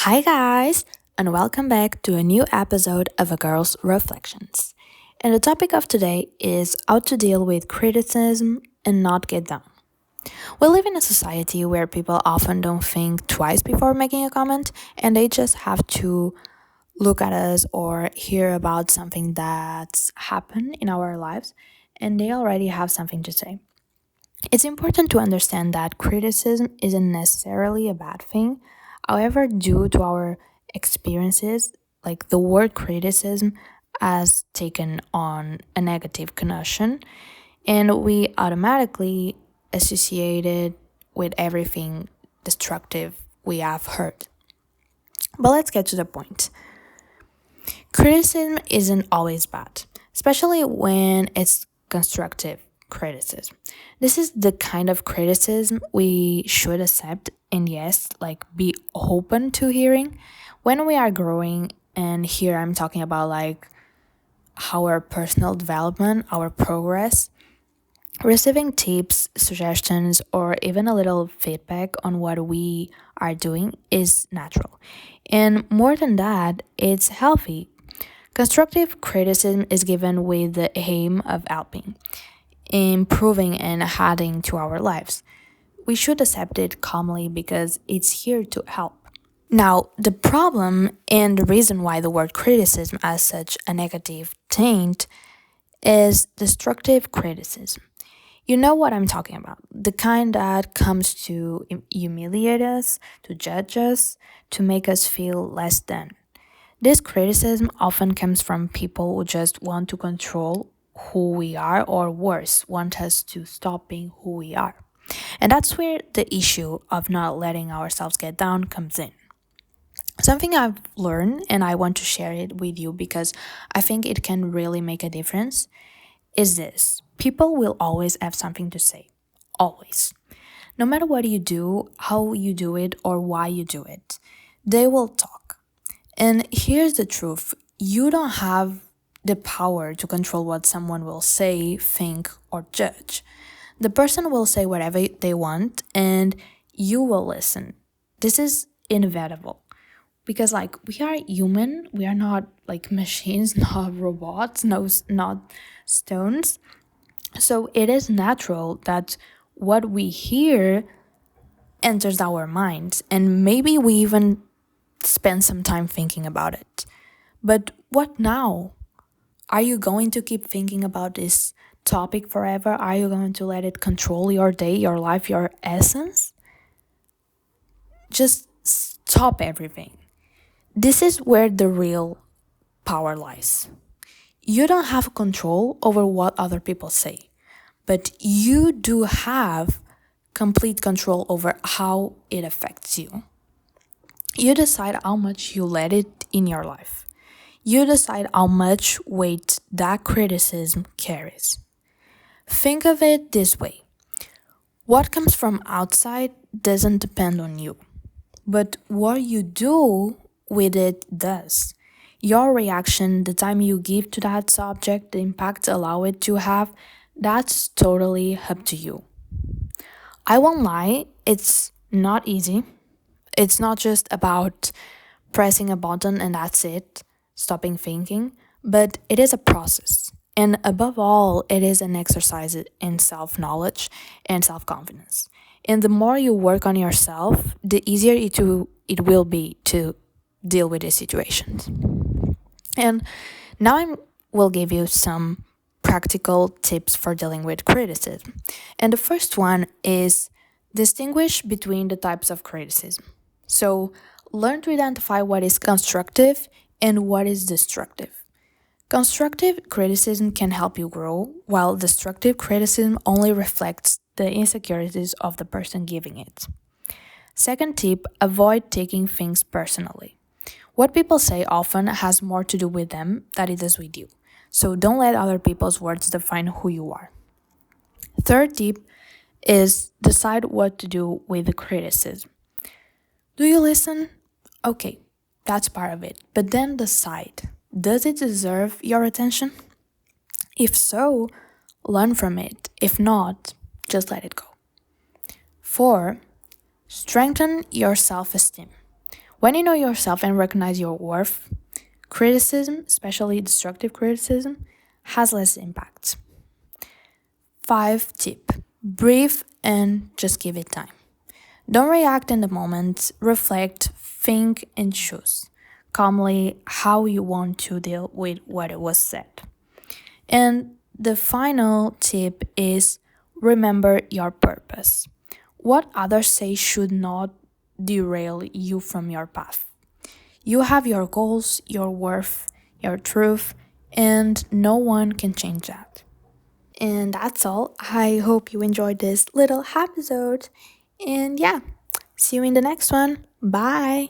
Hi, guys, and welcome back to a new episode of A Girl's Reflections. And the topic of today is how to deal with criticism and not get down. We live in a society where people often don't think twice before making a comment, and they just have to look at us or hear about something that's happened in our lives, and they already have something to say. It's important to understand that criticism isn't necessarily a bad thing. However, due to our experiences, like the word criticism has taken on a negative connotation, and we automatically associate it with everything destructive we have heard. But let's get to the point. Criticism isn't always bad, especially when it's constructive criticism. This is the kind of criticism we should accept and yes, like be open to hearing when we are growing. And here I'm talking about like our personal development, our progress. Receiving tips, suggestions, or even a little feedback on what we are doing is natural. And more than that, it's healthy. Constructive criticism is given with the aim of helping, improving, and adding to our lives. We should accept it calmly because it's here to help. Now, the problem and the reason why the word criticism has such a negative taint is destructive criticism. You know what I'm talking about. The kind that comes to humiliate us, to judge us, to make us feel less than. This criticism often comes from people who just want to control who we are, or worse, want us to stop being who we are. And that's where the issue of not letting ourselves get down comes in. Something I've learned, and I want to share it with you because I think it can really make a difference, is this: people will always have something to say. Always. No matter what you do, how you do it, or why you do it, they will talk. And here's the truth: you don't have the power to control what someone will say, think, or judge. The person will say whatever they want, and you will listen. This is inevitable because, like, we are human, we are not like machines, not robots, no, not stones. So it is natural that what we hear enters our minds, and maybe we even spend some time thinking about it. But what now? Are you going to keep thinking about this topic forever? Are you going to let it control your day, your life, your essence? Just stop everything. This is where the real power lies. You don't have control over what other people say, but you do have complete control over how it affects you. You decide how much you let it in your life. You decide how much weight that criticism carries. Think of it this way: what comes from outside doesn't depend on you, but what you do with it does. Your reaction, the time you give to that subject, the impact allow it to have, that's totally up to you. I won't lie, it's not easy. It's not just about pressing a button and that's it, stopping thinking, but it is a process. And above all, it is an exercise in self knowledge and self confidence. And the more you work on yourself, the easier it will be to deal with these situations. And now I will give you some practical tips for dealing with criticism. And the first one is distinguish between the types of criticism. So learn to identify what is constructive and what is destructive. Constructive criticism can help you grow, while destructive criticism only reflects the insecurities of the person giving it. Second tip: avoid taking things personally. What people say often has more to do with them than it does with you. So don't let other people's words define who you are. Third tip is decide what to do with the criticism. Do you listen? Okay, that's part of it. But then decide, does it deserve your attention? If so, learn from it. If not, just let it go. 4. Strengthen your self esteem. When you know yourself and recognize your worth, criticism, especially destructive criticism, has less impact. 5 tip: breathe and just give it time. Don't react in the moment, reflect, think, and choose calmly how you want to deal with what it was said. And the final tip is remember your purpose. What others say should not derail you from your path. You have your goals, your worth, your truth, and no one can change that. And that's all. I hope you enjoyed this little episode. And yeah, see you in the next one. Bye.